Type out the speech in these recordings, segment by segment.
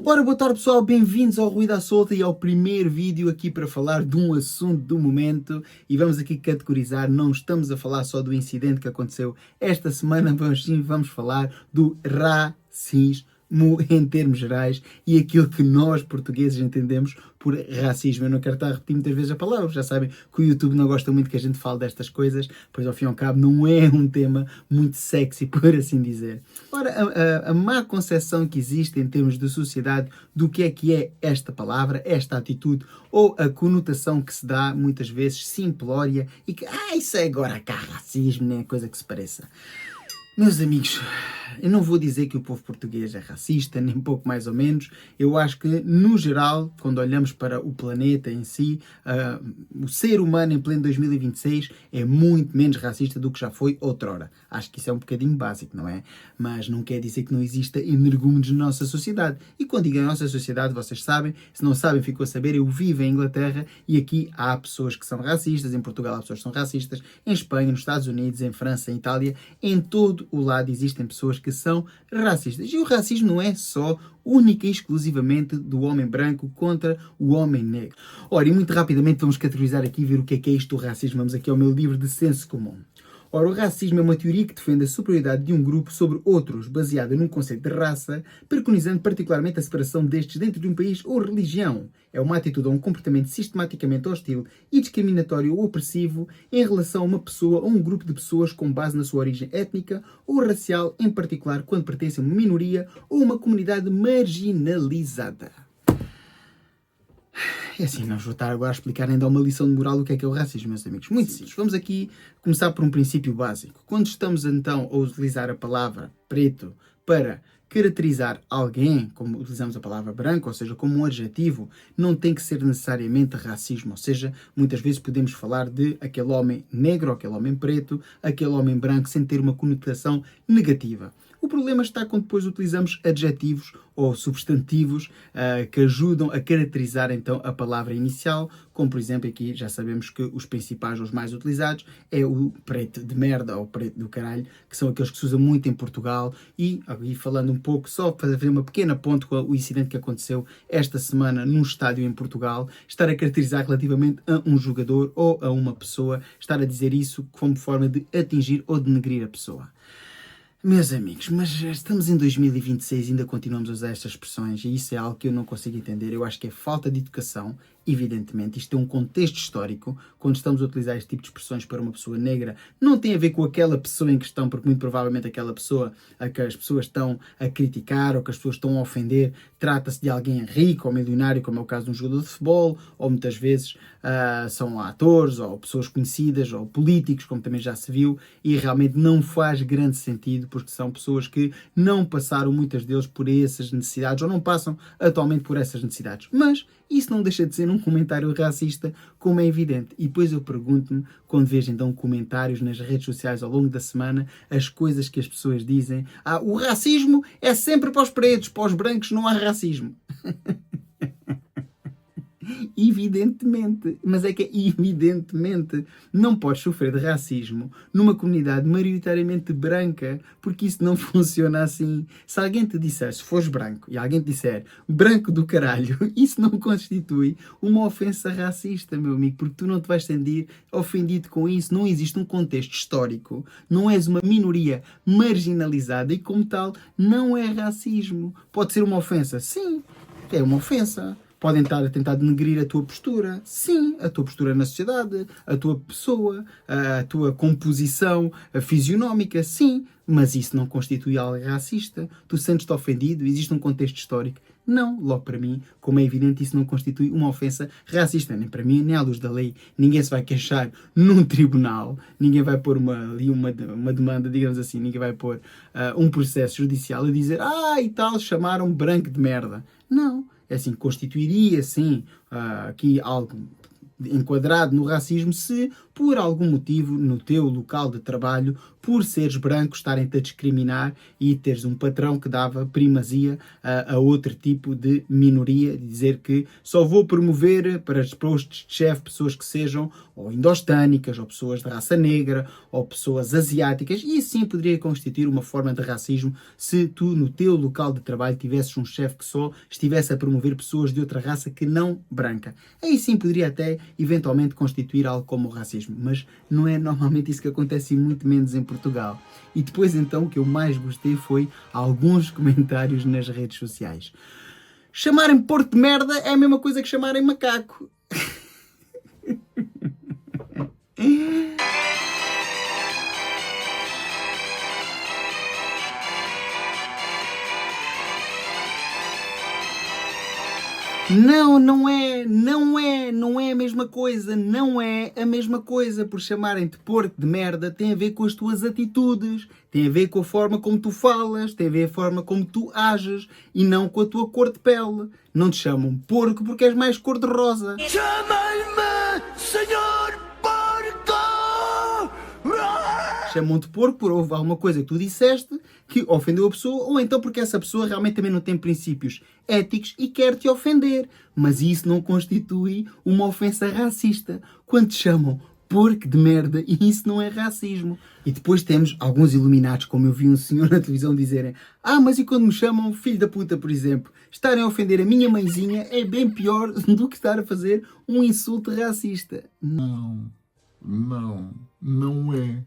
Ora, boa tarde pessoal, bem-vindos ao Ruído à Solta e ao primeiro vídeo aqui para falar de um assunto do momento e vamos aqui categorizar, não estamos a falar só do incidente que aconteceu esta semana, mas sim vamos falar do racismo em termos gerais e aquilo que nós portugueses entendemos por racismo. Eu não quero estar a repetir muitas vezes a palavra, já sabem que o YouTube não gosta muito que a gente fale destas coisas, pois ao fim e ao cabo não é um tema muito sexy, por assim dizer. Ora, a má concepção que existe em termos de sociedade do que é esta palavra, esta atitude, ou a conotação que se dá muitas vezes simplória e que, isso é agora cá racismo, nem é coisa que se pareça. Meus amigos, eu não vou dizer que o povo português é racista, nem pouco mais ou menos. Eu acho que, no geral, quando olhamos para o planeta em si, o ser humano em pleno 2026 é muito menos racista do que já foi outrora. Acho que isso é um bocadinho básico, não é? Mas não quer dizer que não exista energúmenos na nossa sociedade. E quando digo a nossa sociedade, vocês sabem, se não sabem, ficou a saber, eu vivo em Inglaterra e aqui há pessoas que são racistas, em Portugal há pessoas que são racistas, em Espanha, nos Estados Unidos, em França, em Itália, em todo o lado existem pessoas que são racistas. E o racismo não é só única e exclusivamente do homem branco contra o homem negro. Ora, e muito rapidamente vamos categorizar aqui e ver o que é isto do racismo. Vamos aqui ao meu livro de senso comum. Ora, o racismo é uma teoria que defende a superioridade de um grupo sobre outros, baseada num conceito de raça, preconizando particularmente a separação destes dentro de um país ou religião. É uma atitude ou um comportamento sistematicamente hostil e discriminatório ou opressivo em relação a uma pessoa ou um grupo de pessoas com base na sua origem étnica ou racial, em particular quando pertencem a uma minoria ou uma comunidade marginalizada. É assim, não vou estar agora a explicar ainda uma lição de moral o que é o racismo, meus amigos. Muito simples. Vamos aqui começar por um princípio básico. Quando estamos então a utilizar a palavra preto para caracterizar alguém, como utilizamos a palavra branco, ou seja, como um adjetivo, não tem que ser necessariamente racismo. Ou seja, muitas vezes podemos falar de aquele homem negro, aquele homem preto, aquele homem branco, sem ter uma conotação negativa. O problema está quando depois utilizamos adjetivos ou substantivos que ajudam a caracterizar então a palavra inicial, como por exemplo aqui já sabemos que os principais, os mais utilizados, é o preto de merda ou preto do caralho, que são aqueles que se usam muito em Portugal e falando um pouco, só para fazer uma pequena ponte com o incidente que aconteceu esta semana num estádio em Portugal, estar a caracterizar relativamente a um jogador ou a uma pessoa, estar a dizer isso como forma de atingir ou denegrir a pessoa. Meus amigos, mas estamos em 2026 e ainda continuamos a usar estas expressões e isso é algo que eu não consigo entender. Eu acho que é falta de educação, evidentemente. Isto é um contexto histórico. Quando estamos a utilizar este tipo de expressões para uma pessoa negra, não tem a ver com aquela pessoa em questão, porque muito provavelmente aquela pessoa a que as pessoas estão a criticar ou que as pessoas estão a ofender, trata-se de alguém rico ou milionário, como é o caso de um jogador de futebol, ou muitas vezes são atores ou pessoas conhecidas ou políticos, como também já se viu, e realmente não faz grande sentido porque são pessoas que não passaram, muitas deles, por essas necessidades ou não passam atualmente por essas necessidades. Mas isso não deixa de ser um comentário racista, como é evidente. E depois eu pergunto-me, quando vejo então comentários nas redes sociais ao longo da semana, as coisas que as pessoas dizem. O racismo é sempre para os pretos, para os brancos não há racismo. Evidentemente, mas é que evidentemente não podes sofrer de racismo numa comunidade maioritariamente branca, porque isso não funciona assim. Se alguém te disser, se fores branco, e alguém te disser branco do caralho, isso não constitui uma ofensa racista, meu amigo, porque tu não te vais sentir ofendido com isso. Não existe um contexto histórico, não és uma minoria marginalizada e como tal não é racismo. Pode ser uma ofensa? Sim, é uma ofensa. Podem estar a tentar denegrir a tua postura. Sim, a tua postura na sociedade, a tua pessoa, a tua composição fisionómica. Sim, mas isso não constitui algo racista. Tu sentes-te ofendido? Existe um contexto histórico? Não. Logo para mim, como é evidente, isso não constitui uma ofensa racista. Nem para mim, nem à luz da lei. Ninguém se vai queixar num tribunal. Ninguém vai pôr uma demanda, digamos assim. Ninguém vai pôr um processo judicial e dizer e tal, chamaram branco de merda. Não. É assim, constituiria, sim, aqui algo enquadrado no racismo se, por algum motivo, no teu local de trabalho, por seres branco, estarem-te a discriminar e teres um patrão que dava primazia a outro tipo de minoria, dizer que só vou promover para os postos de chefe pessoas que sejam ou indostânicas, ou pessoas de raça negra, ou pessoas asiáticas, e assim poderia constituir uma forma de racismo se tu no teu local de trabalho tivesses um chefe que só estivesse a promover pessoas de outra raça que não branca. Aí sim poderia até eventualmente constituir algo como o racismo, mas não é normalmente isso que acontece, e muito menos em Portugal. E depois então o que eu mais gostei foi alguns comentários nas redes sociais. Chamarem porco de merda é a mesma coisa que chamarem macaco. Não, não é a mesma coisa, não é a mesma coisa, por chamarem-te porco de merda tem a ver com as tuas atitudes, tem a ver com a forma como tu falas, tem a ver com a forma como tu ages e não com a tua cor de pele. Não te chamam porco porque és mais cor de rosa. Chamem-me Senhor Porco! Chamam-te porco por houve alguma coisa que tu disseste que ofendeu a pessoa, ou então porque essa pessoa realmente também não tem princípios éticos e quer te ofender. Mas isso não constitui uma ofensa racista. Quando te chamam porco de merda, e isso não é racismo. E depois temos alguns iluminados, como eu vi um senhor na televisão dizerem: mas e quando me chamam filho da puta, por exemplo? Estarem a ofender a minha mãezinha é bem pior do que estar a fazer um insulto racista. Não é.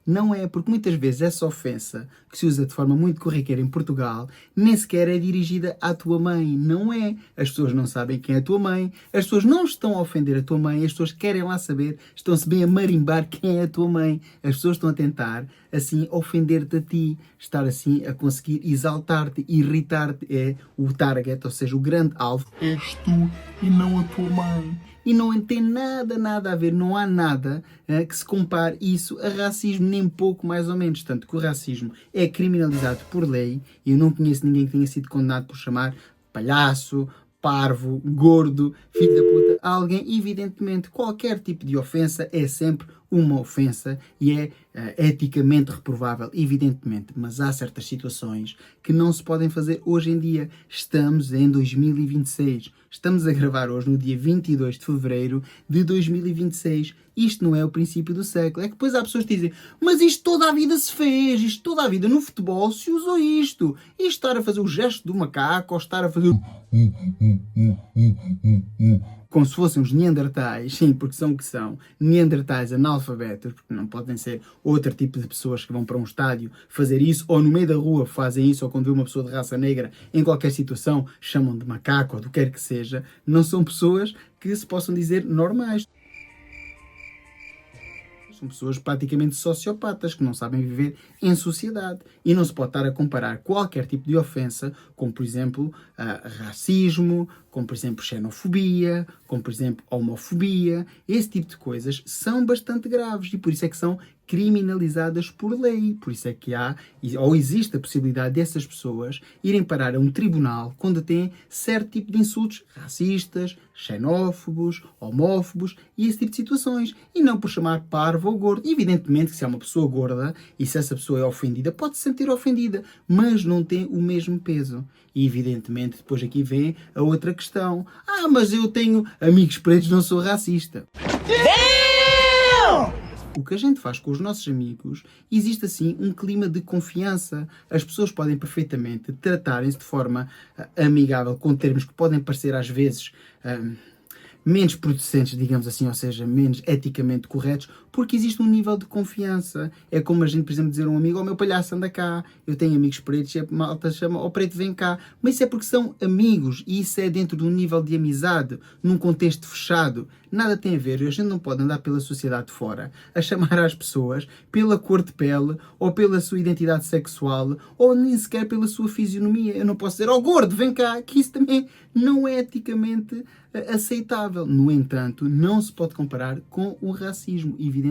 Não é, porque muitas vezes essa ofensa, que se usa de forma muito corriqueira em Portugal, nem sequer é dirigida à tua mãe. Não é. As pessoas não sabem quem é a tua mãe, as pessoas não estão a ofender a tua mãe, as pessoas querem lá saber, estão-se bem a marimbar quem é a tua mãe. As pessoas estão a tentar, assim, ofender-te a ti, estar assim a conseguir exaltar-te, irritar-te. É o target, ou seja, o grande alvo. És tu e não a tua mãe. E não tem nada a ver, não há nada que se compare isso a racismo, nem pouco mais ou menos. Tanto que o racismo é criminalizado por lei, e eu não conheço ninguém que tenha sido condenado por chamar palhaço, parvo, gordo, filho da puta a alguém. Evidentemente, qualquer tipo de ofensa é sempre uma ofensa e é eticamente reprovável, evidentemente, mas há certas situações que não se podem fazer hoje em dia. Estamos em 2026, estamos a gravar hoje no dia 22 de fevereiro de 2026. Isto não é o princípio do século. É que depois há pessoas que dizem: mas isto toda a vida se fez, isto toda a vida no futebol se usou isto. E estar a fazer o gesto do macaco, ou estar a fazer como se fossem os neandertais, sim, porque são o que são, neandertais analfabetos, porque não podem ser outro tipo de pessoas que vão para um estádio fazer isso, ou no meio da rua fazem isso, ou quando vê uma pessoa de raça negra, em qualquer situação, chamam de macaco, ou do que quer que seja. Não são pessoas que se possam dizer normais. São pessoas praticamente sociopatas, que não sabem viver em sociedade. E não se pode estar a comparar qualquer tipo de ofensa, como por exemplo racismo, como por exemplo xenofobia, como por exemplo homofobia. Esse tipo de coisas são bastante graves e por isso é que são criminalizadas por lei. Por isso é que há, ou existe a possibilidade dessas pessoas irem parar a um tribunal quando têm certo tipo de insultos racistas, xenófobos, homófobos e esse tipo de situações. E não por chamar parvo ou gordo. Evidentemente que se é uma pessoa gorda e se essa pessoa é ofendida, pode se sentir ofendida, mas não tem o mesmo peso. E evidentemente depois aqui vem a outra questão. Mas eu tenho amigos pretos, não sou racista. O que a gente faz com os nossos amigos, existe assim um clima de confiança. As pessoas podem perfeitamente tratarem-se de forma amigável, com termos que podem parecer às vezes menos producentes, digamos assim, ou seja, menos eticamente corretos, porque existe um nível de confiança. É como a gente, por exemplo, dizer a um amigo: meu palhaço, anda cá. Eu tenho amigos pretos e a malta chama: preto, vem cá. Mas isso é porque são amigos e isso é dentro de um nível de amizade, num contexto fechado. Nada tem a ver. A gente não pode andar pela sociedade fora a chamar às pessoas pela cor de pele, ou pela sua identidade sexual, ou nem sequer pela sua fisionomia. Eu não posso dizer: gordo, vem cá, que isso também não é eticamente aceitável. No entanto, não se pode comparar com o racismo, evidentemente.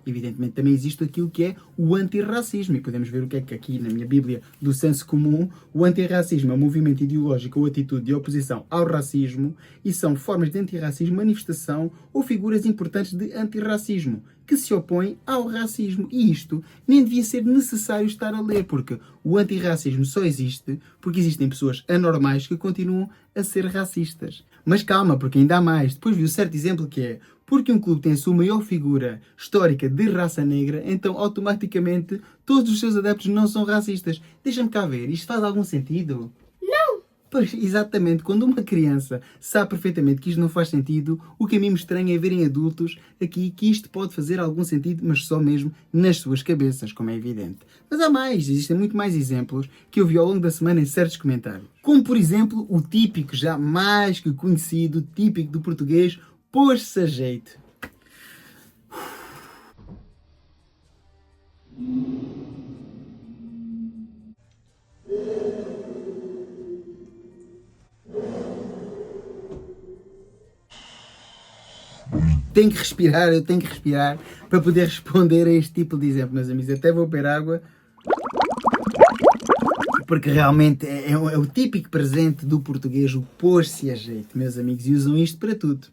Evidentemente também existe aquilo que é o antirracismo, e podemos ver o que é que aqui na minha Bíblia do senso comum, o antirracismo é um movimento ideológico ou atitude de oposição ao racismo, e são formas de antirracismo, manifestação ou figuras importantes de antirracismo, que se opõem ao racismo. E isto nem devia ser necessário estar a ler, porque o antirracismo só existe porque existem pessoas anormais que continuam a ser racistas. Mas calma, porque ainda há mais. Depois vi um certo exemplo que é: porque um clube tem a sua maior figura histórica de raça negra, então automaticamente todos os seus adeptos não são racistas. Deixa-me cá ver, isto faz algum sentido? Não! Pois, exatamente, quando uma criança sabe perfeitamente que isto não faz sentido, o que a mim me estranha é verem adultos aqui que isto pode fazer algum sentido, mas só mesmo nas suas cabeças, como é evidente. Mas há mais, existem muito mais exemplos que eu vi ao longo da semana em certos comentários. Como, por exemplo, o típico, já mais que conhecido, típico do português, pôs-se a jeito. Eu tenho que respirar para poder responder a este tipo de exemplo, meus amigos. Até vou beber água, porque realmente é o típico presente do português, o pôr-se a jeito, meus amigos, e usam isto para tudo.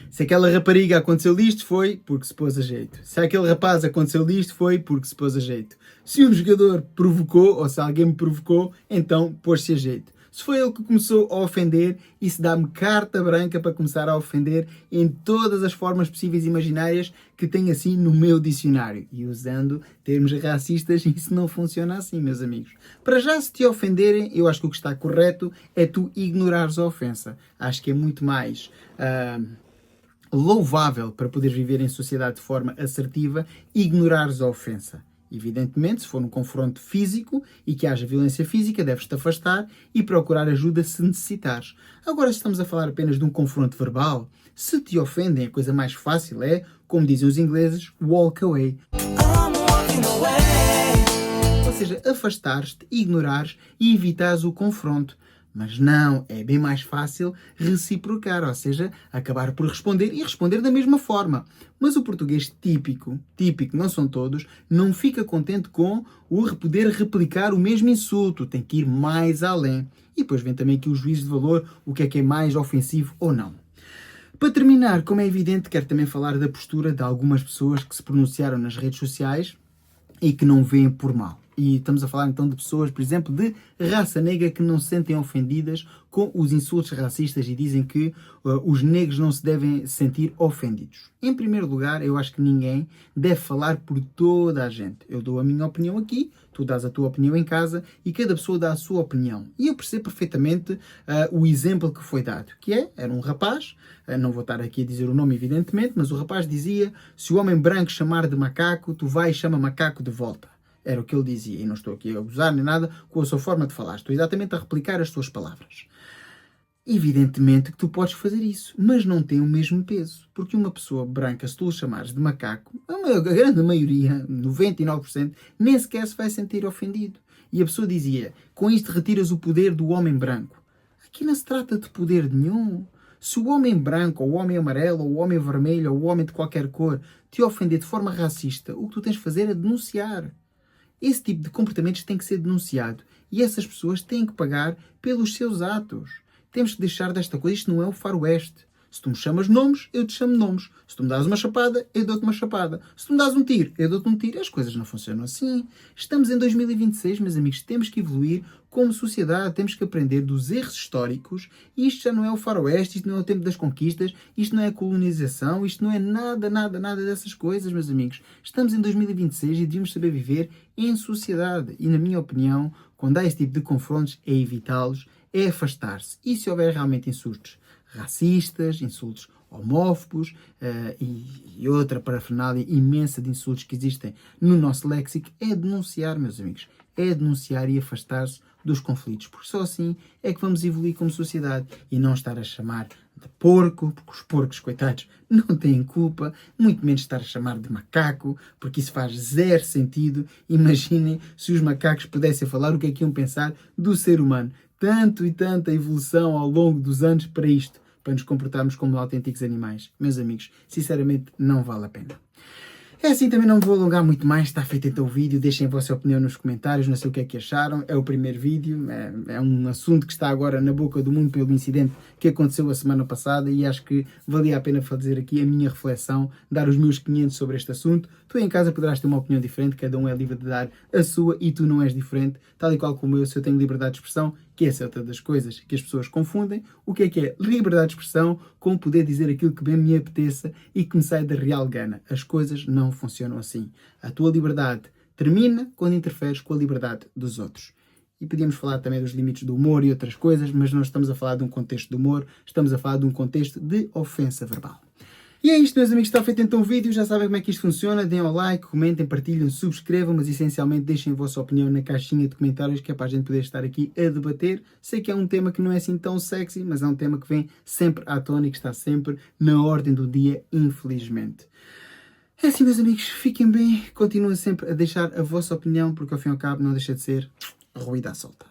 Se aquela rapariga aconteceu-lhe isto, foi porque se pôs a jeito. Se aquele rapaz aconteceu-lhe isto, foi porque se pôs a jeito. Se um jogador provocou, ou se alguém me provocou, então pôs-se a jeito. Se foi ele que começou a ofender, isso dá-me carta branca para começar a ofender em todas as formas possíveis e imaginárias que tenho assim no meu dicionário. E usando termos racistas, isso não funciona assim, meus amigos. Para já, se te ofenderem, eu acho que o que está correto é tu ignorares a ofensa. Acho que é muito mais louvável para poder viver em sociedade de forma assertiva ignorares a ofensa. Evidentemente, se for um confronto físico e que haja violência física, deves-te afastar e procurar ajuda se necessitares. Agora, se estamos a falar apenas de um confronto verbal, se te ofendem, a coisa mais fácil é, como dizem os ingleses, walk away. Ou seja, afastar-te, ignorares e evitares o confronto. Mas não, é bem mais fácil reciprocar, ou seja, acabar por responder e responder da mesma forma. Mas o português típico, não são todos, não fica contente com o poder replicar o mesmo insulto, tem que ir mais além. E depois vem também aqui o juízo de valor, o que é mais ofensivo ou não. Para terminar, como é evidente, quero também falar da postura de algumas pessoas que se pronunciaram nas redes sociais e que não veem por mal. E estamos a falar então de pessoas, por exemplo, de raça negra que não se sentem ofendidas com os insultos racistas e dizem que os negros não se devem sentir ofendidos. Em primeiro lugar, eu acho que ninguém deve falar por toda a gente. Eu dou a minha opinião aqui, tu dás a tua opinião em casa e cada pessoa dá a sua opinião. E eu percebo perfeitamente o exemplo que foi dado, que era um rapaz, não vou estar aqui a dizer o nome evidentemente, mas o rapaz dizia: se o homem branco chamar de macaco, tu vais e chama macaco de volta. Era o que ele dizia, e não estou aqui a abusar nem nada com a sua forma de falar, estou exatamente a replicar as suas palavras. Evidentemente que tu podes fazer isso, mas não tem o mesmo peso, porque uma pessoa branca, se tu lhe chamares de macaco, a grande maioria, 99%, nem sequer se vai sentir ofendido. E a pessoa dizia: com isto retiras o poder do homem branco. Aqui não se trata de poder nenhum. Se o homem branco, ou o homem amarelo, ou o homem vermelho, ou o homem de qualquer cor te ofender de forma racista, o que tu tens de fazer é denunciar. Esse tipo de comportamentos tem que ser denunciado e essas pessoas têm que pagar pelos seus atos. Temos que deixar desta coisa, isto não é o faroeste. Se tu me chamas nomes, eu te chamo nomes. Se tu me dás uma chapada, eu dou-te uma chapada. Se tu me dás um tiro, eu dou-te um tiro. As coisas não funcionam assim. Estamos em 2026, meus amigos, temos que evoluir como sociedade, temos que aprender dos erros históricos. E isto já não é o faroeste, isto não é o tempo das conquistas, isto não é a colonização, isto não é nada dessas coisas, meus amigos. Estamos em 2026 e devíamos saber viver em sociedade. E, na minha opinião, quando há esse tipo de confrontos, é evitá-los, é afastar-se. E se houver realmente insultos racistas, insultos homófobos e outra parafernália imensa de insultos que existem no nosso léxico, é denunciar, meus amigos. É denunciar e afastar-se dos conflitos, porque só assim é que vamos evoluir como sociedade e não estar a chamar de porco, porque os porcos, coitados, não têm culpa, muito menos estar a chamar de macaco, porque isso faz zero sentido. Imaginem se os macacos pudessem falar, o que é que iam pensar do ser humano. Tanto e tanta evolução ao longo dos anos para isto, para nos comportarmos como autênticos animais. Meus amigos, sinceramente, não vale a pena. É assim, também não me vou alongar muito mais, está feito então o vídeo, deixem a vossa opinião nos comentários, não sei o que é que acharam, é o primeiro vídeo, é um assunto que está agora na boca do mundo pelo incidente que aconteceu a semana passada e acho que valia a pena fazer aqui a minha reflexão, dar os meus 500 sobre este assunto. Tu em casa poderás ter uma opinião diferente, cada um é livre de dar a sua e tu não és diferente, tal e qual como eu, se eu tenho liberdade de expressão, que essa é outra das coisas que as pessoas confundem, o que é liberdade de expressão com poder dizer aquilo que bem me apeteça e que me sai da real gana. As coisas não funcionam assim. A tua liberdade termina quando interferes com a liberdade dos outros. E podíamos falar também dos limites do humor e outras coisas, mas não estamos a falar de um contexto de humor, estamos a falar de um contexto de ofensa verbal. E é isto, meus amigos, está feito então o vídeo, já sabem como é que isto funciona, deem ao like, comentem, partilhem, subscrevam, mas essencialmente deixem a vossa opinião na caixinha de comentários, que é para a gente poder estar aqui a debater. Sei que é um tema que não é assim tão sexy, mas é um tema que vem sempre à tona e que está sempre na ordem do dia, infelizmente. É assim, meus amigos, fiquem bem, continuem sempre a deixar a vossa opinião, porque ao fim e ao cabo não deixa de ser ruído à solta.